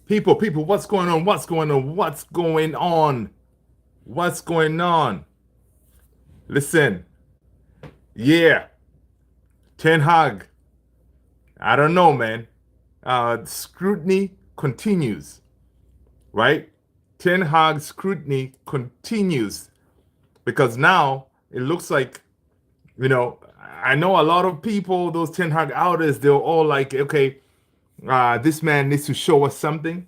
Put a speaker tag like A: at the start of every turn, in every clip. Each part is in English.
A: People, what's going on? What's going on? What's going on? What's going on? Listen, yeah, Ten Hag. I don't know, man. Scrutiny continues, right? Ten Hag scrutiny continues because now it looks like, I know a lot of people, those Ten Hag outers, they're all like, okay, this man needs to show us something.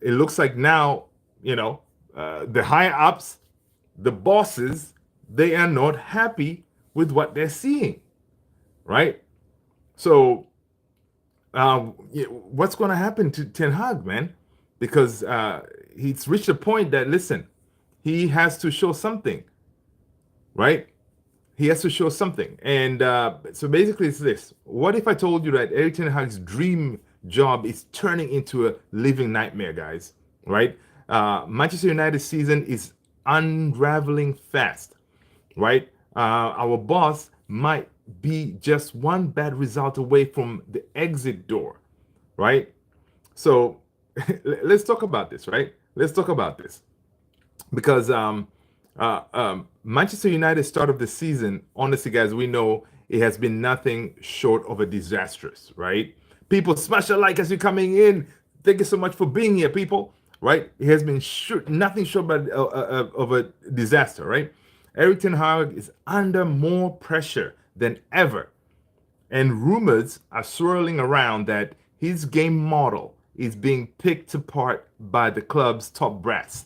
A: It looks like now, the higher ups, the bosses, they are not happy with what they're seeing, right? So, what's going to happen to Ten Hag, man? Because he's reached a point that, listen, he has to show something, right? He has to show something. And so basically, it's this. What if I told you that Eric Ten Hag's dream job is turning into a living nightmare, guys? Right? Manchester United season is unraveling fast, right? Our boss might be just one bad result away from the exit door, right? So let's talk about this, right? Let's talk about this because Manchester United start of the season, honestly, guys, we know it has been nothing short of a disastrous, right? People, smash a like as you're coming in. Thank you so much for being here, people. Right? It has been nothing short of a disaster, right? Eric Ten Hag is under more pressure than ever, and rumors are swirling around that his game model is being picked apart by the club's top brass.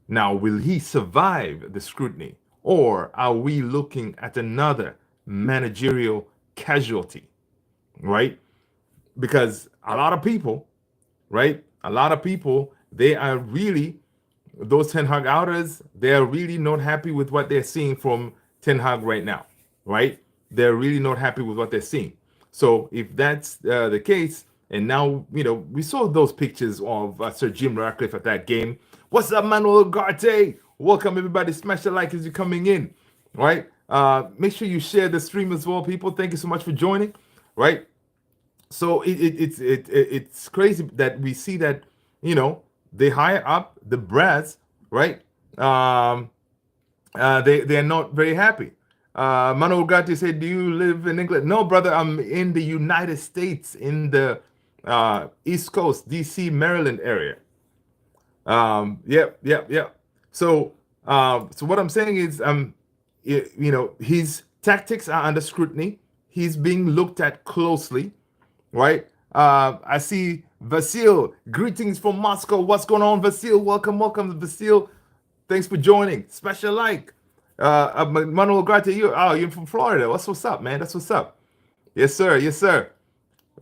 A: Now, will he survive the scrutiny, or are we looking at another managerial casualty, right? Because a lot of people, right? A lot of people, they are really, those Ten Hag outers, they are really not happy with what they're seeing from Ten Hag right now, right? They're really not happy with what they're seeing. So if that's the case, and now, we saw those pictures of Sir Jim Ratcliffe at that game. What's up, Manuel Ugarte? Welcome, everybody. Smash the like as you're coming in, right? Make sure you share the stream as well, people. Thank you so much for joining, right? So it's crazy that we see that, they hire up the brass, right? They're not very happy. Manu Ugarte said, "Do you live in England?" No, brother, I'm in the United States, in the East Coast, DC, Maryland area. Yep. So what I'm saying is, his tactics are under scrutiny. He's being looked at closely, right? I see Vasil. Greetings from Moscow. What's going on, Vasil? Welcome, Vasil. Thanks for joining. Special like. Manuel Grate, you're from Florida. What's up, man? That's what's up. Yes, sir.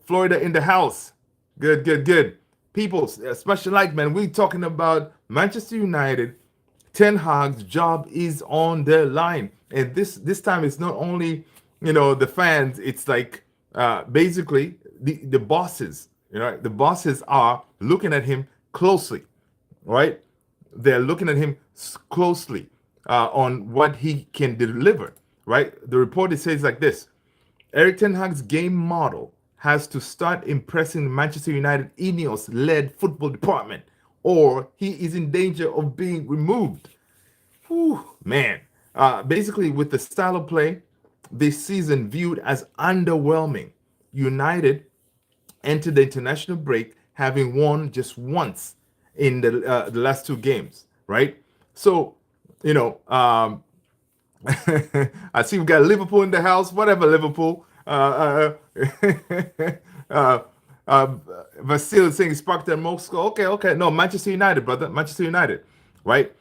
A: Florida in the house. Good. People, special like, man. We talking about Manchester United. Ten Hag's job is on the line, and this time it's not only the fans. It's like basically the bosses. The bosses are looking at him closely, right? They're looking at him closely on what he can deliver, right? The report, it says like this: Eric Ten Hag's game model has to start impressing the Manchester United INEOS-led football department, or he is in danger of being removed. Whew, man. Basically, with the style of play this season viewed as underwhelming, United entered the international break having won just once in the last two games, right? So, I see we got Liverpool in the house. Whatever, Liverpool. Vasil is saying Sparta Moscow. Okay. No, Manchester United, brother. Manchester United, right?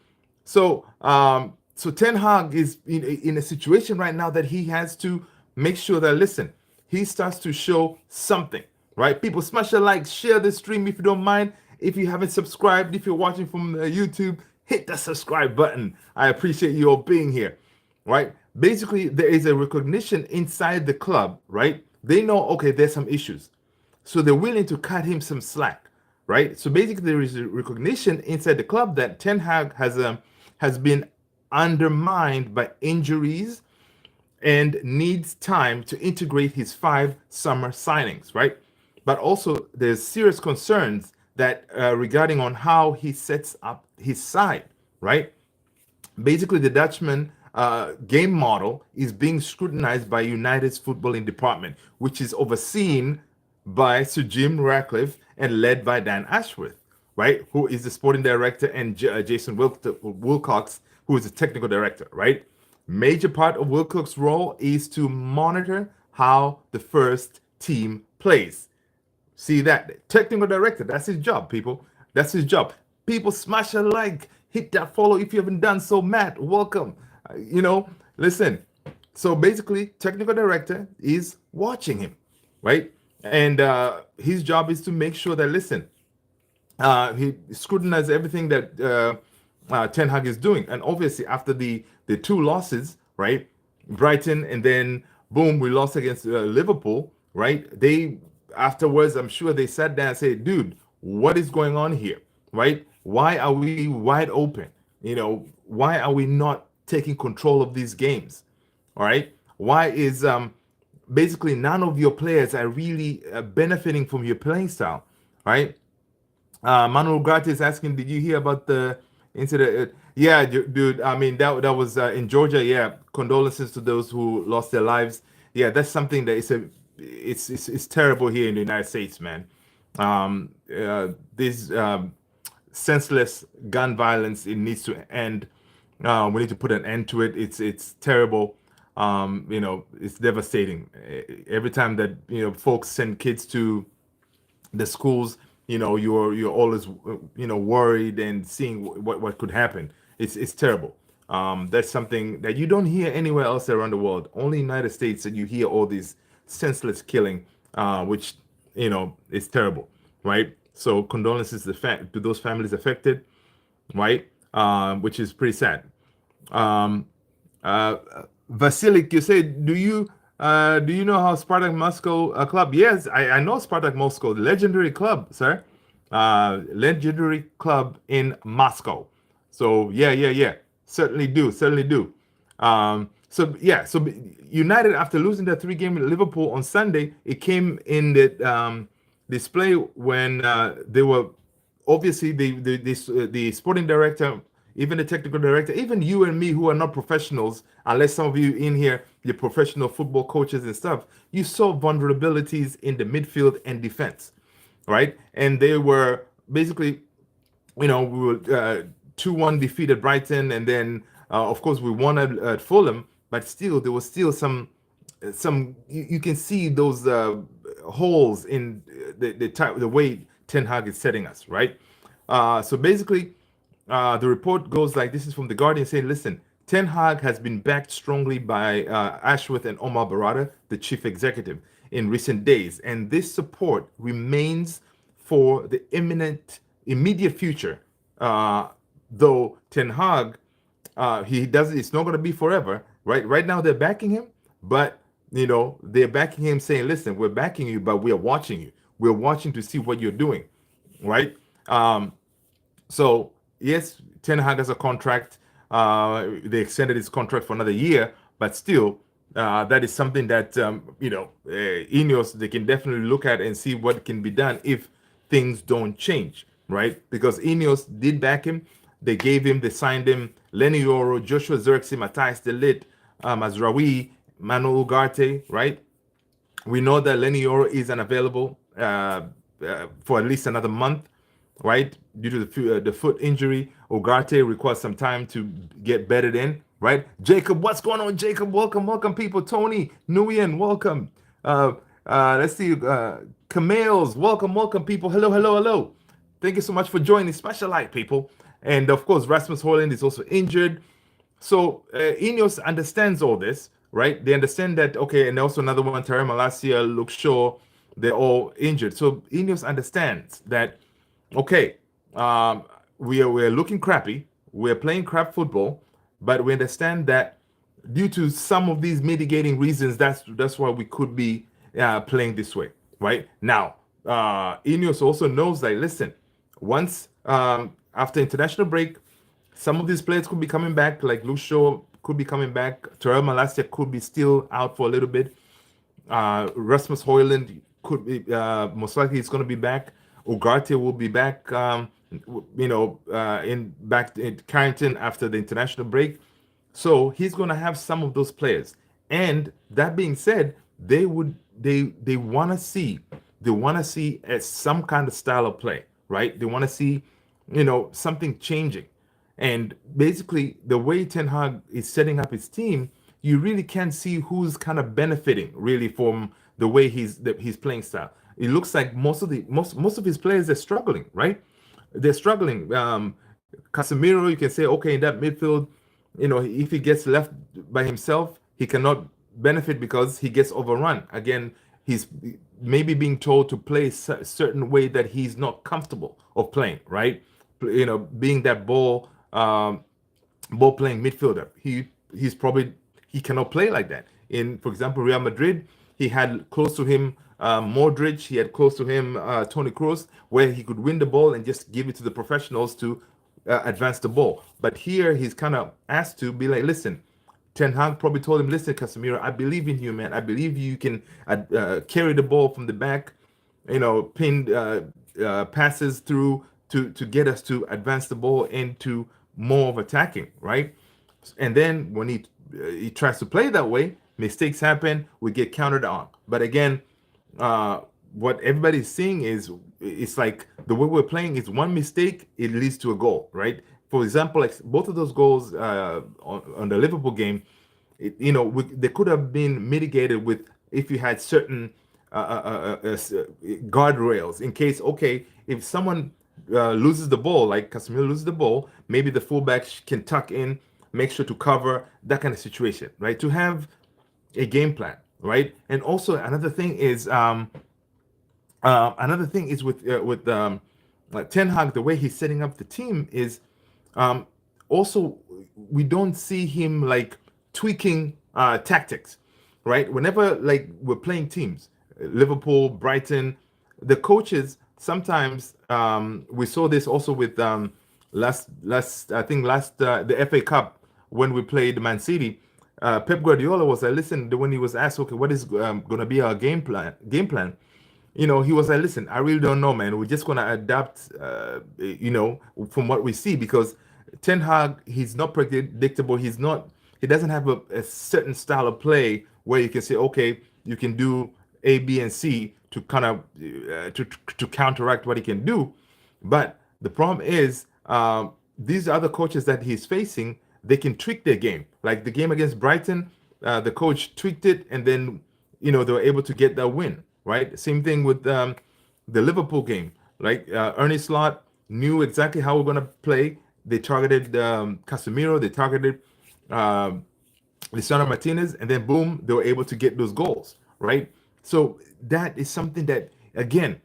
A: So, so Ten Hag is in a situation right now that he has to make sure that, listen, he starts to show something, right? People, smash a like, share the stream if you don't mind. If you haven't subscribed, if you're watching from YouTube, hit the subscribe button. I appreciate you all being here, right? Basically, there is a recognition inside the club, right? They know, okay, there's some issues. So they're willing to cut him some slack, right? So basically, there is a recognition inside the club that Ten Hag has been undermined by injuries and needs time to integrate his 5 summer signings, right? But also, there's serious concerns that regarding on how he sets up his side, right? Basically, the Dutchman game model is being scrutinized by United's footballing department, which is overseen by Sir Jim Ratcliffe and led by Dan Ashworth, right? Who is the sporting director, and Jason Wilcox, who is the technical director, right? Major part of Wilcox's role is to monitor how the first team plays. See that technical director, that's his job, people. That's his job. People, smash a like, hit that follow if you haven't done so. Matt, welcome. Listen. So basically, technical director is watching him, right? And his job is to make sure that, listen, he scrutinizes everything that Ten Hag is doing. And obviously, after the two losses, right, Brighton, and then boom, we lost against Liverpool, right? They afterwards, I'm sure they sat down and said, "Dude, what is going on here, right? Why are we wide open? Why are we not taking control of these games? All right? Why is basically none of your players are really benefiting from your playing style, right?" Manuel Ugarte is asking, did you hear about the incident? Yeah, dude. I mean, that was in Georgia. Yeah, condolences to those who lost their lives. Yeah, that's something that it's terrible here in the United States, man. This senseless gun violence, it needs to end. We need to put an end to it. It's terrible. It's devastating. Every time that folks send kids to the schools, you're always worried and seeing what could happen. It's terrible. That's something that you don't hear anywhere else around the world. Only United States that you hear all this senseless killing, which is terrible, right? So condolences to those families affected, right? Which is pretty sad. Um, uh, Vasilik, you say, do you know how Spartak Moscow club? Yes, I know Spartak Moscow, legendary club, sir. Legendary club in Moscow. So yeah, certainly do. So United, after losing that 3-game with Liverpool on Sunday, it came in the display when they were obviously the sporting director, even the technical director, even you and me who are not professionals, unless some of you in here, you're professional football coaches and stuff, you saw vulnerabilities in the midfield and defense, right? And they were basically, we were 2-1 defeated Brighton, and then of course we won at Fulham, but still there was still some you can see those holes in the way Ten Hag is setting us, right? So basically, the report goes like this: is from the Guardian saying, "Listen, Ten Hag has been backed strongly by Ashworth and Omar Barada, the chief executive, in recent days, and this support remains for the immediate future. Though Ten Hag, he does it's not going to be forever, right? Right now they're backing him, but they're backing him, saying, "Listen, we're backing you, but we are watching you. We're watching to see what you're doing, right?" So yes, Ten Hag has a contract. They extended his contract for another year, but still, that is something that INEOS, they can definitely look at and see what can be done if things don't change, right? Because INEOS did back him. They signed him Lenny Yoro, Joshua Zirkzee, Matthias De Ligt, Mazraoui, Manuel Ugarte, right? We know that Lenny Yoro is unavailable for at least another month, right? Due to the foot injury. Ugarte requires some time to get bedded in, right? Jacob, what's going on, Jacob? Welcome, people. Tony, Nguyen, welcome. Let's see. Camille's, welcome, people. Hello. Thank you so much for joining. Special light, people. And of course, Rasmus Højlund is also injured. So INEOS understands all this, right? They understand that, okay, and also another one, Terry Malacia, Luke Shaw, they're all injured. So INEOS understands that, okay, we're looking crappy, we're playing crap football, but we understand that due to some of these mitigating reasons, that's why we could be playing this way, right? Now, INEOS also knows that, listen, once after international break, some of these players could be coming back, like Luke Shaw could be coming back. Terrell Malacia could be still out for a little bit. Rasmus Højlund could be, most likely he's going to be back. Ugarte will be back, in back in Carrington after the international break. So he's going to have some of those players. And that being said, they want to see some kind of style of play, right? They want to see, something changing. And basically, the way Ten Hag is setting up his team, you really can see who's kind of benefiting really from the way he's playing style. It looks like most of his players are struggling, right? They're struggling. Casemiro, you can say, okay, in that midfield, if he gets left by himself, he cannot benefit because he gets overrun. Again, he's maybe being told to play a certain way that he's not comfortable of playing, right? Being that ball playing midfielder. He cannot play like that. In, for example, Real Madrid, he had close to him Modric, he had close to him Toni Kroos, where he could win the ball and just give it to the professionals to advance the ball. But here he's kind of asked to be like, listen, Ten Hag probably told him, listen, Casemiro, I believe in you, man. I believe you can carry the ball from the back, pin passes through to get us to advance the ball into more of attacking, right? And then when he tries to play that way, mistakes happen. We get countered on. But again, what everybody's seeing is it's like the way we're playing is one mistake, it leads to a goal, right? For example, like both of those goals on the Liverpool game, they could have been mitigated with if you had certain guardrails in case, okay, if someone loses the ball, like Casemiro loses the ball, maybe the fullback can tuck in, make sure to cover that kind of situation, right? To have a game plan, right? And also another thing is with Ten Hag, the way he's setting up the team is um, also we don't see him like tweaking tactics, right? Whenever like we're playing teams, Liverpool, Brighton, the coaches sometimes we saw this also with last the FA Cup when we played Man City. Pep Guardiola was like, listen, when he was asked, okay, what is going to be our game plan? He was like, listen, I really don't know, man. We're just going to adapt, from what we see because Ten Hag, he's not predictable. He doesn't have a certain style of play where you can say, okay, you can do A, B, and C to kind of to counteract what he can do. But the problem is, these other coaches that he's facing, they can tweak their game. Like the game against Brighton, the coach tweaked it, and then they were able to get that win. Right. Same thing with the Liverpool game. Like Ernie Slot knew exactly how we're gonna play. They targeted Casemiro. They targeted Lisandro Martinez, and then boom, they were able to get those goals. Right. So that is something that again,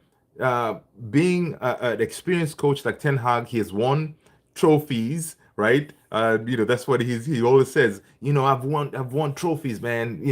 A: being an experienced coach like Ten Hag, he has won trophies, right? That's what he always says. I've won trophies, man.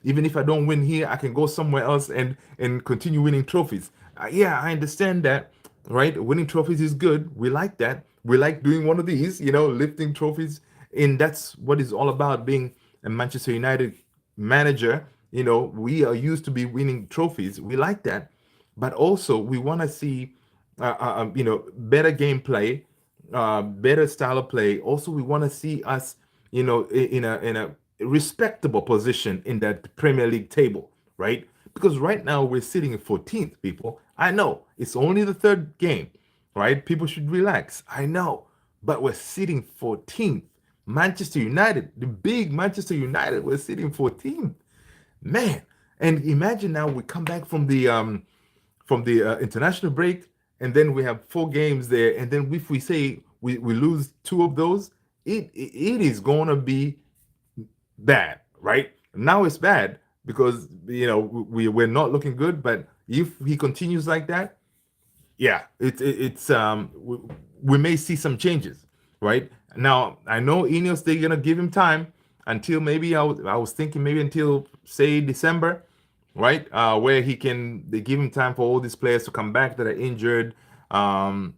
A: Even if I don't win here, I can go somewhere else and continue winning trophies. Yeah, I understand that, right? Winning trophies is good. We like that. We like doing one of these, lifting trophies, and that's what it's all about. Being a Manchester United manager, we are used to be winning trophies. We like that, but also we want to see, better gameplay, better style of play. Also, we want to see us, in a respectable position in that Premier League table, right? Because right now we're sitting in 14th, people. I know it's only the third game, right? People should relax. I know, but we're sitting 14th. Manchester United, the big Manchester United, we're sitting 14th. Man, and imagine now we come back from the international break, and then we have 4 games there, and then if we say we lose 2 of those, it is going to be bad, right? Now it's bad because we're not looking good. But if he continues like that, yeah, we may see some changes, right? Now I know INEOS, they're gonna give him time until maybe I was thinking maybe until say December, right? Where they give him time for all these players to come back that are injured. And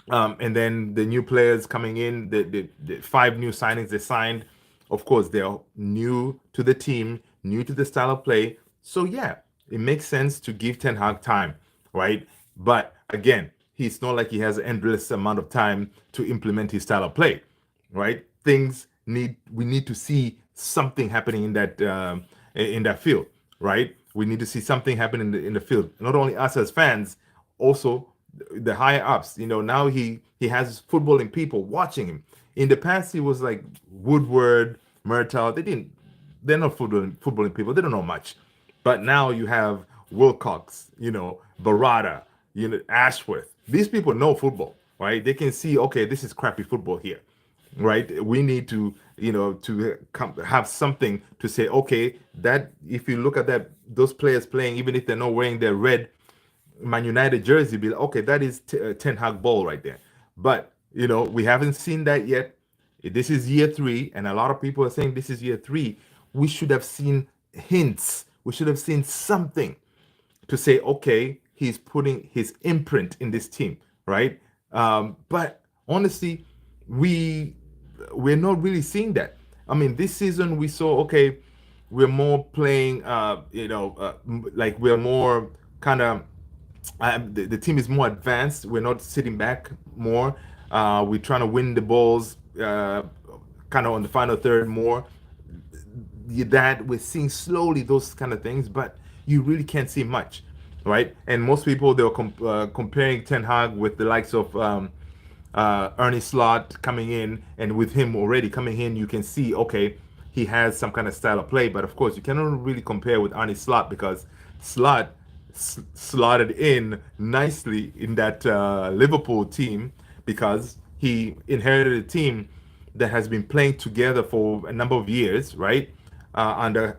A: then the new players coming in, the 5 new signings they signed, of course, they're new to the team, new to the style of play. So yeah, it makes sense to give Ten Hag time, right? But again, he's not like he has an endless amount of time to implement his style of play, right? Things need we need to see something happening in that field, right? We need to see something happen in the field. Not only us as fans, also the higher ups. Now he has footballing people watching him. In the past, he was like Woodward, Murtaugh. They're not footballing people. They don't know much. But now you have Wilcox, Barada, Ashworth. These people know football, right? They can see, okay, this is crappy football here, right? We need to, have something to say, okay, that if you look at those players playing, even if they're not wearing their red Man United jersey, be like, okay, that is Ten Hag ball right there. But we haven't seen that yet. This is year three, and a lot of people are saying this is year three. We should have seen hints. We should have seen something to say, okay, he's putting his imprint in this team, right? But honestly, we're not really seeing that. I mean, this season we saw, okay, we're more playing, like we're more kind of the team is more advanced. We're not sitting back more. We're trying to win the balls kind of on the final third more. That we're seeing slowly those kind of things, but you really can't see much, right? And most people they were comparing Ten Hag with the likes of Ernie Slot coming in, and with him already coming in, you can see okay, he has some kind of style of play. But of course, you cannot really compare with Ernie Slot because Slot slotted in nicely in that Liverpool team because he inherited a team that has been playing together for a number of years, right? Under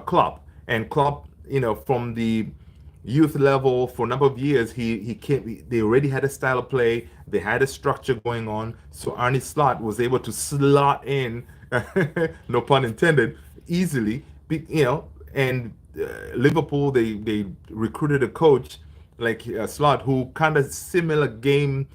A: Klopp. And Klopp, from the youth level for a number of years, he came. They already had a style of play. They had a structure going on. So Arne Slot was able to slot in, no pun intended, easily. And Liverpool they recruited a coach like Slot who kind of similar game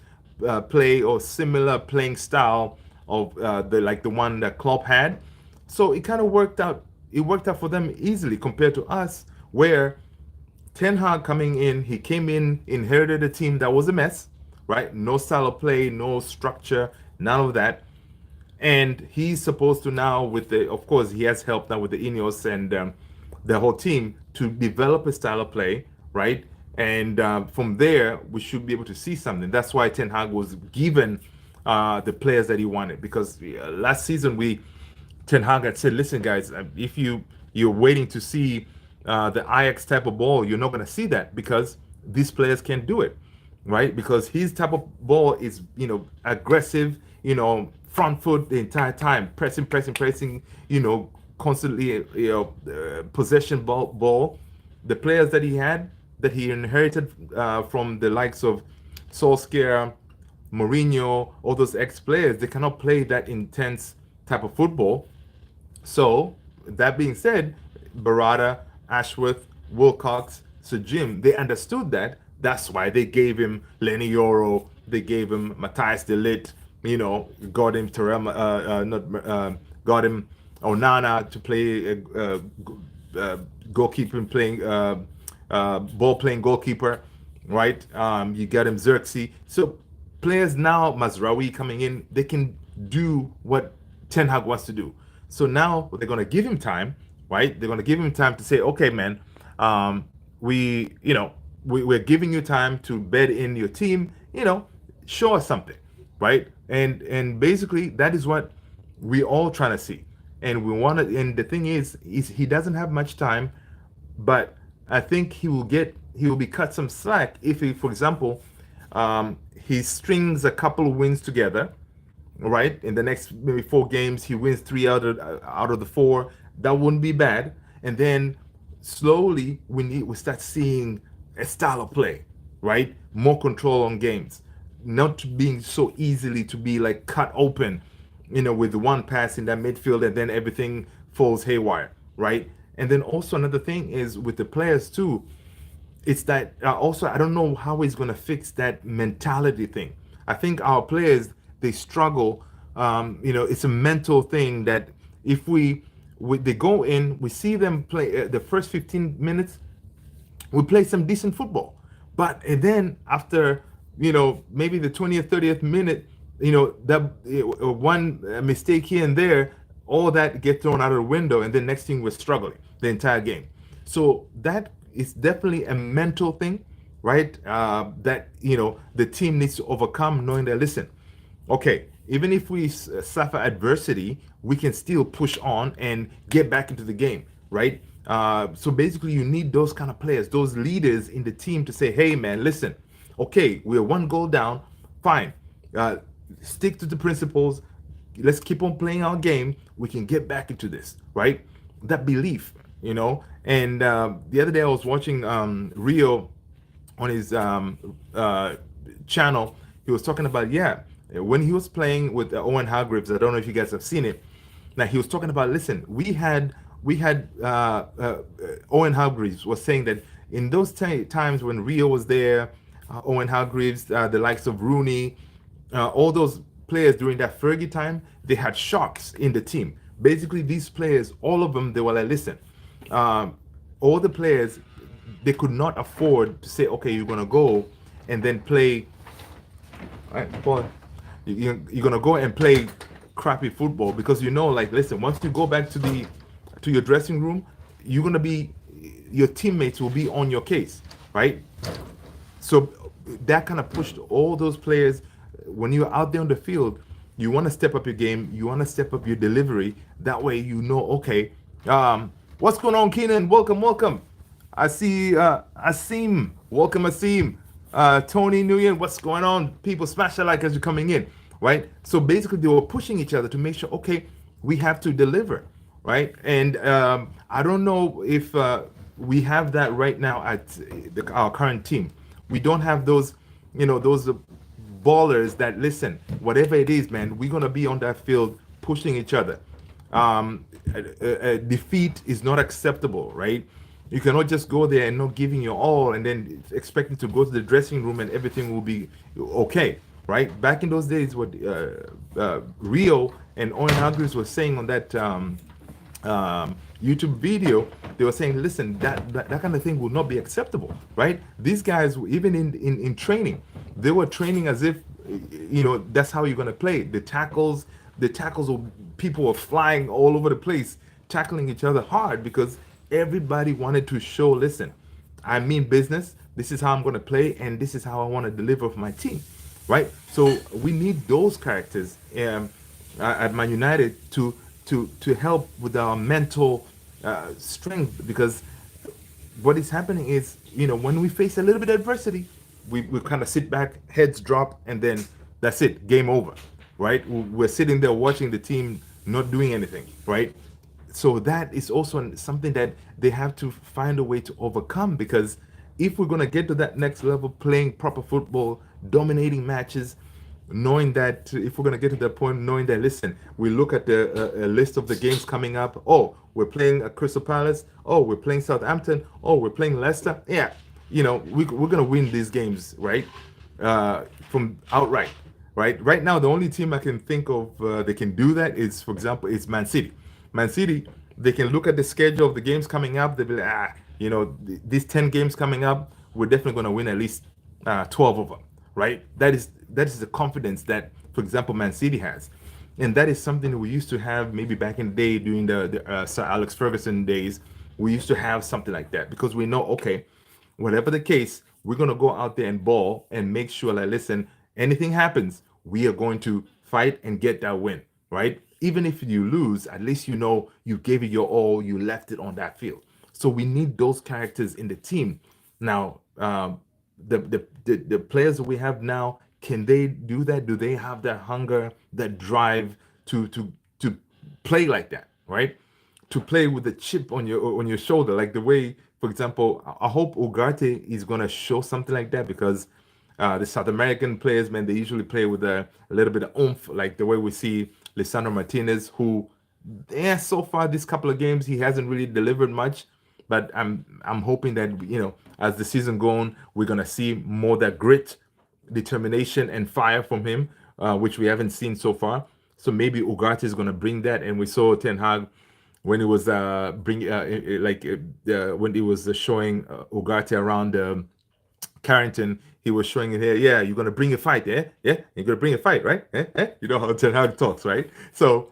A: play or similar playing style of the one that Klopp had. So it kind of worked out. It worked out for them easily compared to us, where Ten Hag coming in, he came in, inherited a team that was a mess, right? No style of play, no structure, none of that. And he's supposed to now, of course, he has helped now with the INEOS and the whole team to develop a style of play, right? And from there, we should be able to see something. That's why Ten Hag was given the players that he wanted. Because last season, Ten Hag had said, "Listen, guys, if you're waiting to see the Ajax type of ball, you're not going to see that because these players can't do it, right? Because his type of ball is, aggressive, front foot the entire time, pressing, constantly, possession ball. The players that he inherited from the likes of Solskjaer, Mourinho, all those ex-players, they cannot play that intense type of football. So that being said, Barada, Ashworth, Wilcox, Sir Jim, they understood that. That's why they gave him Lenny Yoro, they gave him Matthias de Ligt, got him Terrell, got him Onana to play goalkeeper playing ball playing goalkeeper, right? You got him Xerxes. So players now, Mazraoui coming in, they can do what Ten Hag wants to do. So now they're going to give him time, right? They're going to give him time to say, okay, man, we're giving you time to bed in your team, show us something, right? And basically that is what we all trying to see. And we want to, and the thing is he doesn't have much time, but I think he will be cut some slack if he, for example, he strings a couple of wins together, right? In the next maybe 4 games, he wins 3 out of the 4. That wouldn't be bad. And then slowly we start seeing a style of play, right? More control on games, not being so easily to be like cut open, with one pass in that midfield and then everything falls haywire, right? And then also another thing is with the players too. It's that also I don't know how he's going to fix that mentality thing. I think our players they struggle. It's a mental thing that if they go in, we see them play the first 15 minutes, we play some decent football. But and then after maybe the 20th 30th minute, that one mistake here and there, all that get thrown out of the window, and then next thing we're struggling the entire game. So that is definitely a mental thing, right? That the team needs to overcome, knowing that, listen, okay, even if we suffer adversity, we can still push on and get back into the game, right? So basically, you need those kind of players, those leaders in the team to say, hey, man, listen, okay, we're one goal down, fine. Uh, Stick to the principles. Let's keep on playing our game. We can get back into this, right? That belief, And the other day I was watching Rio on his channel. He was talking about, yeah, when he was playing with Owen Hargreaves. I don't know if you guys have seen it. Now he was talking about, listen, we had Owen Hargreaves was saying that in those times when Rio was there, Owen Hargreaves, the likes of Rooney, all those players during that Fergie time, they had sharks in the team. Basically, these players, all of them, they were like, listen, um, all the players, they could not afford to say, okay, you're gonna go and then play. All right, Paul, you're gonna go and play crappy football because like, listen, once you go back to your dressing room, you're gonna be your teammates will be on your case, right? So that kind of pushed all those players. When you're out there on the field, you want to step up your game, you want to step up your delivery. That way, okay, what's going on, Keenan? Welcome, welcome. I see Asim. Welcome, Asim. Tony Nguyen, what's going on? People smash the like as you're coming in, right? So basically, they were pushing each other to make sure, okay, we have to deliver, right? And I don't know if we have that right now at our current team. We don't have those ballers that, listen, whatever it is, man, we're gonna be on that field pushing each other. Defeat is not acceptable, right? You cannot just go there and not giving your all and then expecting to go to the dressing room and everything will be okay, right? Back in those days, what Rio and Owen Hargreaves were saying on that YouTube video, they were saying, listen, that kind of thing will not be acceptable, right? These guys, even in training, they were training as if, that's how you're going to play. The tackles, people were flying all over the place, tackling each other hard because everybody wanted to show, listen, I mean business. This is how I'm going to play, and this is how I want to deliver for my team, right? So we need those characters at Man United to help with our mental strength, because what is happening is, when we face a little bit of adversity, we kind of sit back, heads drop, and then that's it, game over, right? We're sitting there watching the team not doing anything, right? So that is also something that they have to find a way to overcome, because if we're going to get to that next level, playing proper football, dominating matches, knowing that if we're going to get to that point, knowing that, listen, we look at the list of the games coming up. Oh, we're playing Crystal Palace. Oh, we're playing Southampton. Oh, we're playing Leicester. Yeah, we're going to win these games, right? From outright, right? Right now, the only team I can think of that can do that is, for example, is Man City. Man City, they can look at the schedule of the games coming up. They'll be like, these 10 games coming up, we're definitely going to win at least 12 of them, right? That is the confidence that, for example, Man City has. And that is something that we used to have maybe back in the day during the Sir Alex Ferguson days. We used to have something like that because we know, okay, whatever the case, we're going to go out there and ball and make sure that, listen, anything happens, we are going to fight and get that win, right? Even if you lose, at least you gave it your all, you left it on that field. So we need those characters in the team. Now, the players that we have now, can they do that? Do they have that hunger, that drive to play like that, right? To play with the chip on your shoulder, like the way, for example, I hope Ugarte is gonna show something like that, because the South American players, man, they usually play with a little bit of oomph, like the way we see Lisandro Martinez, who, yeah, so far this couple of games he hasn't really delivered much, but I'm hoping that as the season goes on, we're gonna see more that grit, determination, and fire from him, which we haven't seen so far. So maybe Ugarte is gonna bring that, and we saw Ten Hag when he was when he was showing Ugarte around Carrington, he was showing it here. Yeah, you're gonna bring a fight, yeah, yeah, you're gonna bring a fight, right? You know how Ten Hag talks, right? So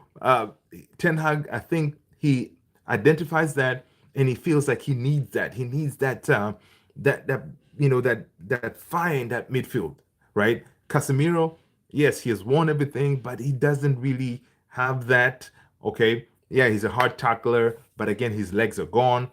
A: Ten Hag, I think he identifies that, and he feels like he needs that. He needs that that that fire in that midfield, right? Casemiro, yes, he has won everything, but he doesn't really have that. Okay, yeah, he's a hard tackler, but again, his legs are gone.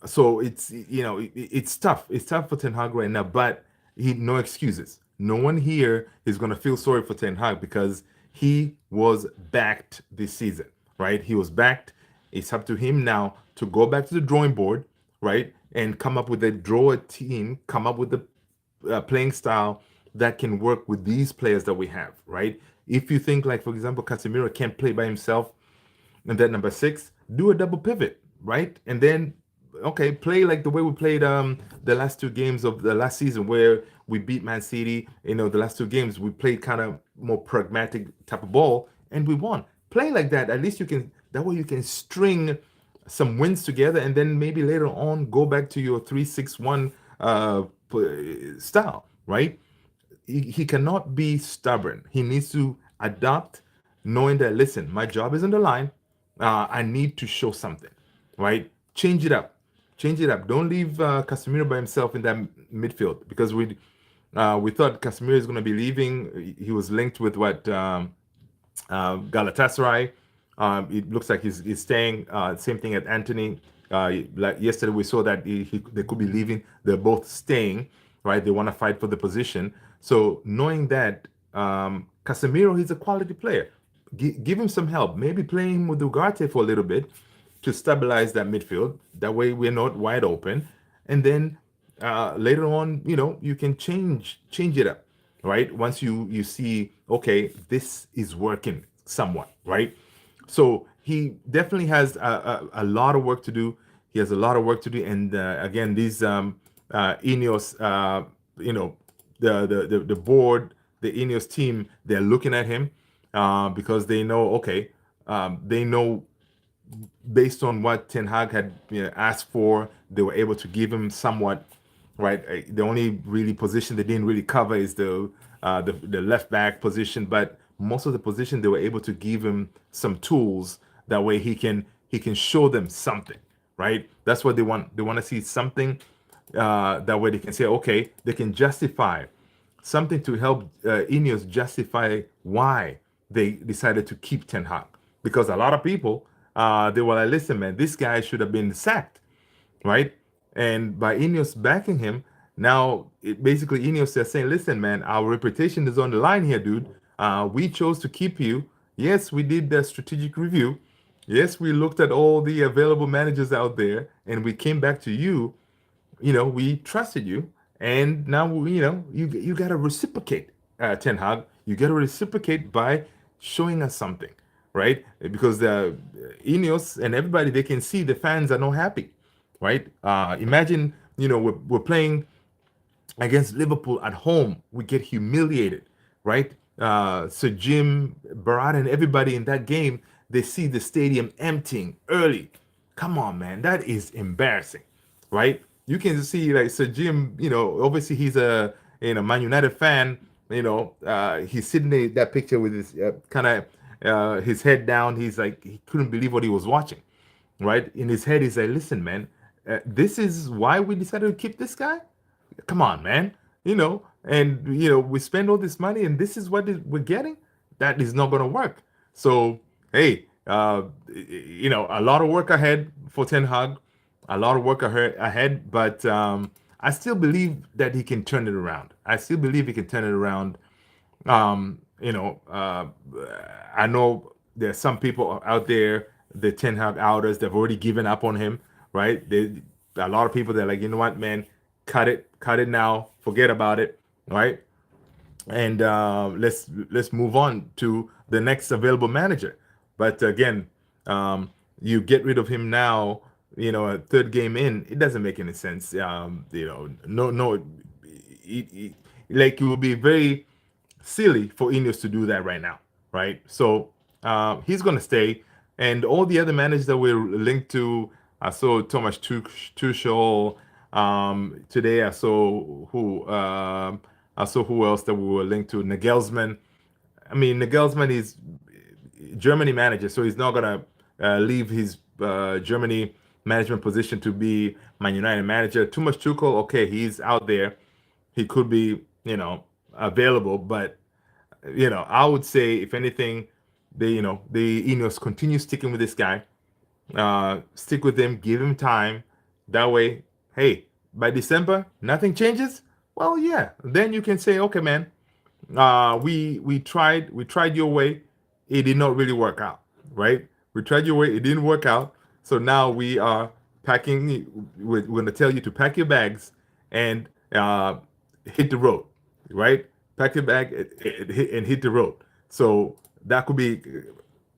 A: So it's it's tough. It's tough for Ten Hag right now, but he no excuses. No one here is gonna feel sorry for Ten Hag because he was backed this season, right? He was backed. It's up to him now to go back to the drawing board, right, and come up with a draw a team, come up with the playing style that can work with these players that we have, right? If you think like, for example, Casemiro can't play by himself, and then number six, do a double pivot, right? And then okay, play like the way we played the last two games of the last season where we beat Man City. The last two games we played kind of more pragmatic type of ball and we won. Play like that. At least you can that way you can string some wins together and then maybe later on go back to your 3-6-1 style, right? He cannot be stubborn. He needs to adapt, knowing that listen, my job is on the line. I need to show something, right? Change it up, change it up. Don't leave Casemiro by himself in that midfield because we thought Casemiro is going to be leaving. He was linked with what Galatasaray. It looks like he's staying. Same thing at Anthony. Like yesterday, we saw that they could be leaving. They're both staying, right? They want to fight for the position. So knowing that Casemiro, he's a quality player. Give him some help. Maybe play him with Ugarte for a little bit to stabilize that midfield. That way, we're not wide open. And then later on, you can change it up, right? Once you see, okay, this is working somewhat, right? So he definitely has a lot of work to do. He has a lot of work to do, and again, these INEOS, the board, the INEOS team, they're looking at him because they know, okay, they know based on what Ten Hag had asked for, they were able to give him somewhat, right? The only really position they didn't really cover is the left back position, but most of the position they were able to give him some tools that way he can show them something, right? That's what they want. They want to see something that way they can say, okay, they can justify something to help INEOS justify why they decided to keep Ten Hag. Because a lot of people, they were like, listen, man, this guy should have been sacked, right? And by INEOS backing him, now basically INEOS is saying, listen, man, our reputation is on the line here, dude. We chose to keep you. Yes, we did the strategic review. Yes, we looked at all the available managers out there, and we came back to you. We trusted you, and now you got to reciprocate, Ten Hag. You got to reciprocate by showing us something, right? Because the INEOS and everybody, they can see the fans are not happy, right? Imagine we're playing against Liverpool at home, we get humiliated, right? Sir Jim, Barat, and everybody in that game, they see the stadium emptying early. Come on, man, that is embarrassing, right? You can see like Sir Jim, obviously he's a Man United fan. He's sitting in that picture with his kind of his head down. He's like he couldn't believe what he was watching, right? In his head, he's like, "Listen, man, this is why we decided to keep this guy. Come on, man. And we spend all this money, and this is what we're getting. That is not going to work. So, hey, a lot of work ahead for Ten Hag, a lot of work ahead, but I still believe that he can turn it around. I still believe he can turn it around. Um, you know, uh, I know there's some people out there, the Ten Hag outers, they've already given up on him, right? A lot of people, they're like, you know what, man, cut it now, forget about it, right? And let's move on to the next available manager. But again, you get rid of him now. A third game in, it doesn't make any sense. No, like it would be very silly for Ineos to do that right now, right? So he's going to stay, and all the other managers that we're linked to. I saw Thomas Tuchel. Today I saw who else that we were linked to. Nagelsmann. I mean, Nagelsmann is Germany manager, so he's not gonna leave his Germany management position to be Man United manager. Too much Tuchel. Okay, he's out there. He could be, available, but I would say if anything, the INEOS continue sticking with this guy. Stick with him, give him time. That way, hey, by December, nothing changes. Well, yeah, then you can say, okay, man, we tried your way, it did not really work out, right? We tried your way, it didn't work out. So now we are packing. We're going to tell you to pack your bags and hit the road, right? Pack your bag and hit the road. So that could be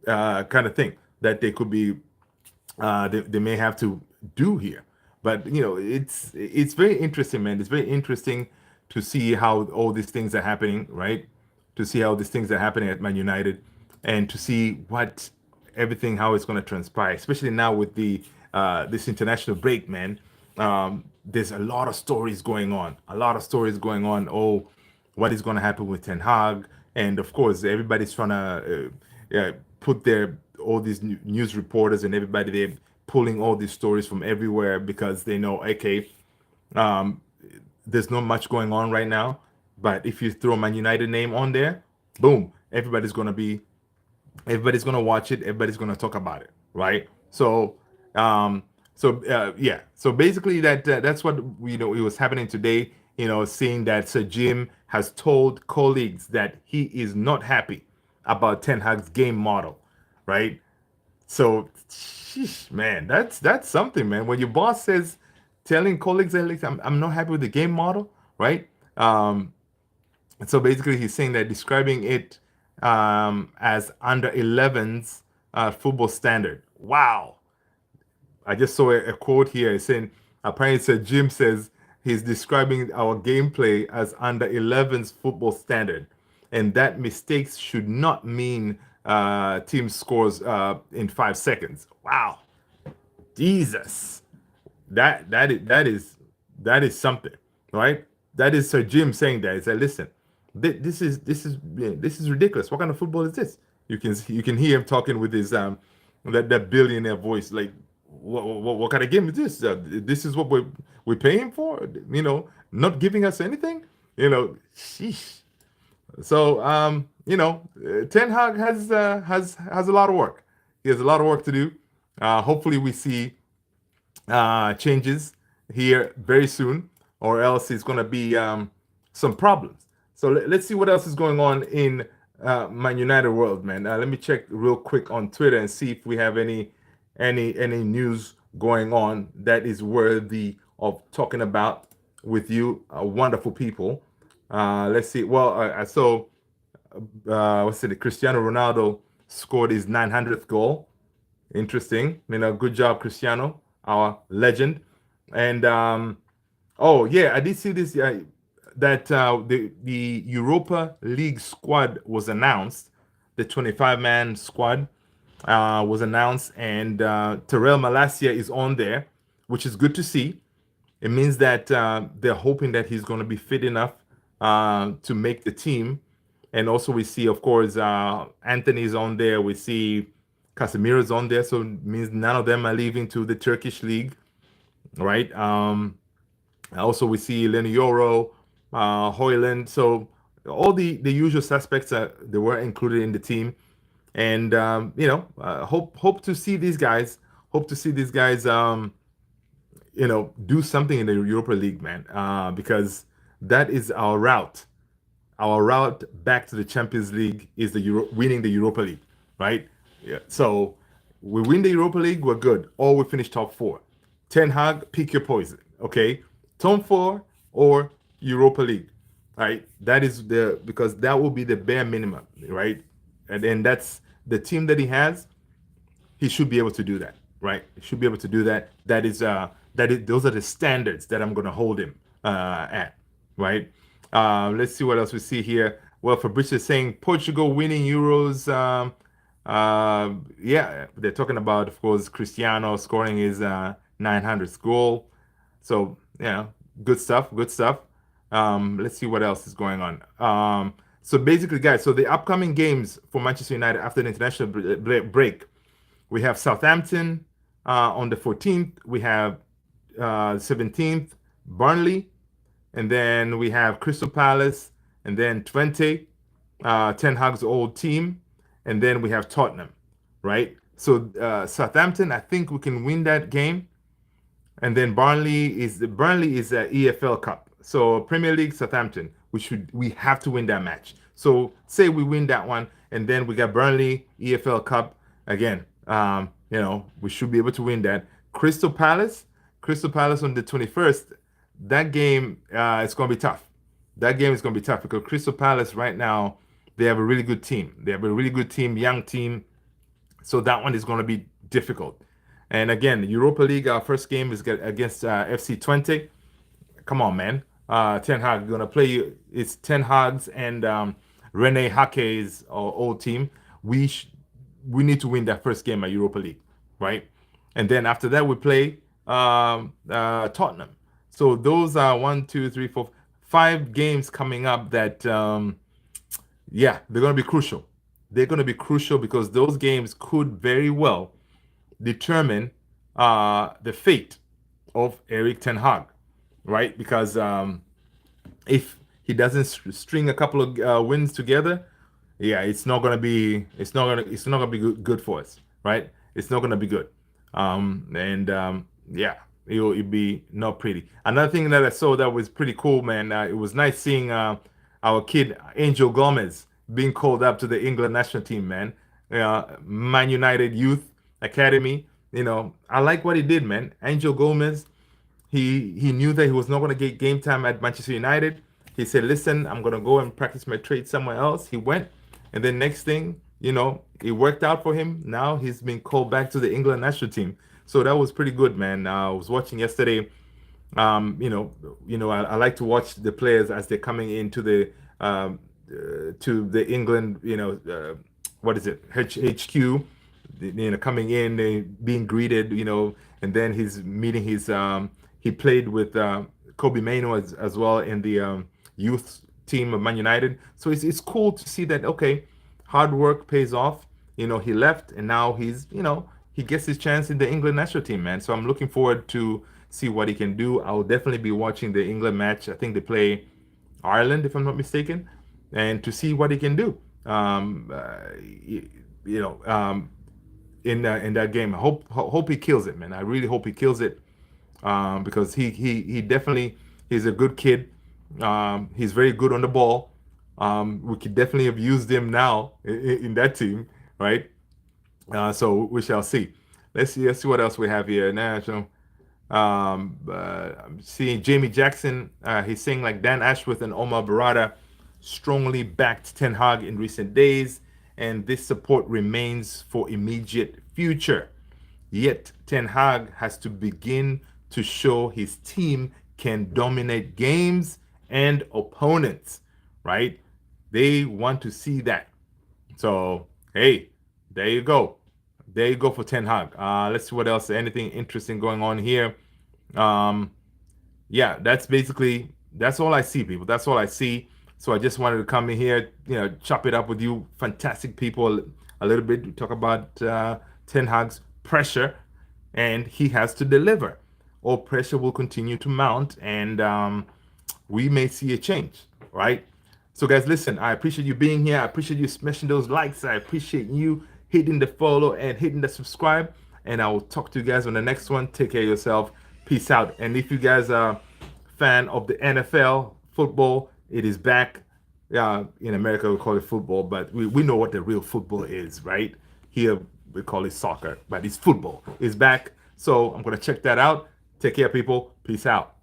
A: kind of thing that they could be they may have to do here. But it's very interesting, man. It's very interesting to see how all these things are happening, right? To see how these things are happening at Man United, and to see what everything how it's going to transpire, especially now with the this international break, man. There's a lot of stories going on. A lot of stories going on. Oh, what is going to happen with Ten Hag? And of course, everybody's trying to put their all these news reporters and everybody they're pulling all these stories from everywhere because they know, okay, um, there's not much going on right now. But if you throw Man United name on there, boom, everybody's gonna watch it, everybody's gonna talk about it, right? Yeah, so basically that's what it was happening today. Seeing that Sir Jim has told colleagues that he is not happy about Ten Hag's game model, right? So, sheesh, man, that's something, man. When your boss says, telling colleagues that like, I'm not happy with the game model, right? So basically, he's saying that describing it as under 11's football standard. Wow. I just saw a quote here saying, apparently, Sir Jim says he's describing our gameplay as under 11's football standard, and that mistakes should not mean team scores in 5 seconds. Wow, Jesus, that is something, right? That is Sir Jim saying that. He said, "Listen, this is ridiculous. What kind of football is this?" You can hear him talking with his that billionaire voice, like, what kind of game is this? This is what we're paying for? Not giving us anything? Sheesh. So Ten Hag has a lot of work. He has a lot of work to do. Hopefully, we see changes here very soon, or else it's going to be some problems. So let's see what else is going on in Man United world, man. Let me check real quick on Twitter and see if we have any news going on that is worthy of talking about with you, wonderful people. Let's see. Well, I saw what's it? Cristiano Ronaldo scored his 900th goal. Interesting. Good job, Cristiano, our legend. And oh yeah, I did see this that the Europa League squad was announced. The 25-man squad was announced, and Terrell Malacia is on there, which is good to see. It means that they're hoping that he's going to be fit enough to make the team. And also, we see, of course, Anthony's on there. We see Casemiro's on there, so it means none of them are leaving to the Turkish league, right? Also, we see Lenny Yoro, Hoyland. So all the usual suspects they were included in the team, and hope to see these guys. Hope to see these guys. Do something in the Europa League, man, because that is our route. Our route back to the Champions League is winning the Europa League, right? Yeah. So we win the Europa League, we're good. Or we finish top four. Ten Hag, pick your poison, okay? Top four or Europa League, right? That is because that will be the bare minimum, right? And then that's the team that he has. He should be able to do that, right? He should be able to do that. Those are the standards that I'm going to hold him at, right? Let's see what else we see here. Well, Fabrice is saying Portugal winning Euros. Yeah, they're talking about, of course, Cristiano scoring his 900th goal. So Yeah, good stuff. Good stuff. Let's see what else is going on. So basically, guys, so the upcoming games for Manchester United after the international break, we have Southampton on the 14th. We have 17th, Burnley, and then we have Crystal Palace, and then Twente, Ten Hag's old team, and then we have Tottenham, right? So Southampton, I think we can win that game, and then Burnley is a EFL Cup. So Premier League Southampton, we have to win that match. So say we win that one, and then we got Burnley EFL Cup again. We should be able to win that. Crystal Palace on the 21st. That game it's going to be tough. That game is going to be tough because Crystal Palace right now they have a really good team. They have a really good team, young team. So that one is going to be difficult. And again, Europa League, our first game is against FC Twente. Come on, man. Ten Hag going to play. It's Ten Hag's and Rene Hake's old team. We sh- we need to win that first game at Europa League, right? And then after that, we play Tottenham. So those are 5 games coming up that, yeah, they're going to be crucial. They're going to be crucial because those games could very well determine the fate of Eric Ten Hag, right? Because if he doesn't string a couple of wins together, yeah, it's not gonna be good for us, right? It's not gonna be good, and yeah, it'll be not pretty. Another thing that I saw that was pretty cool, man. It was nice seeing our kid Angel Gomez being called up to the England national team, man. Man United Youth Academy. I like what he did, man. Angel Gomez, he knew that he was not going to get game time at Manchester United. He said, "Listen, I'm going to go and practice my trade somewhere else." He went, and then next thing, it worked out for him. Now he's been called back to the England national team. So that was pretty good, man. I was watching yesterday. I like to watch the players as they're coming into to the England, what is it, HQ, coming in, they being greeted, and then he's meeting he played with Kobe Mainoo as well in the youth team of Man United. So it's cool to see that, okay, hard work pays off. He left and now he gets his chance in the England national team, man. So I'm looking forward to see what he can do. I will definitely be watching the England match. I think they play Ireland, if I'm not mistaken, and to see what he can do. In that game, I hope he kills it, man. I really hope he kills it, because he definitely he's a good kid. He's very good on the ball. We could definitely have used him now in that team, right? So we shall see. Let's see what else we have here. National. I'm seeing Jamie Jackson. He's saying like Dan Ashworth and Omar Barada strongly backed Ten Hag in recent days, and this support remains for immediate future. Yet Ten Hag has to begin to show his team can dominate games and opponents, right? They want to see that. So, hey, there you go. There you go for Ten Hag. Let's see what else. Anything interesting going on here? Um, yeah, that's all I see, people. That's all I see. So I just wanted to come in here, chop it up with you, fantastic people, a little bit to talk about Ten Hag's pressure, and he has to deliver, or pressure will continue to mount, and we may see a change, right? So, guys, listen, I appreciate you being here. I appreciate you smashing those likes. I appreciate you hitting the follow and hitting the subscribe. And I will talk to you guys on the next one. Take care of yourself. Peace out. And if you guys are fan of the NFL football, it is back. In America, we call it football, but we know what the real football is, right? Here, we call it soccer, but it's football. It's back. So I'm going to check that out. Take care, people. Peace out.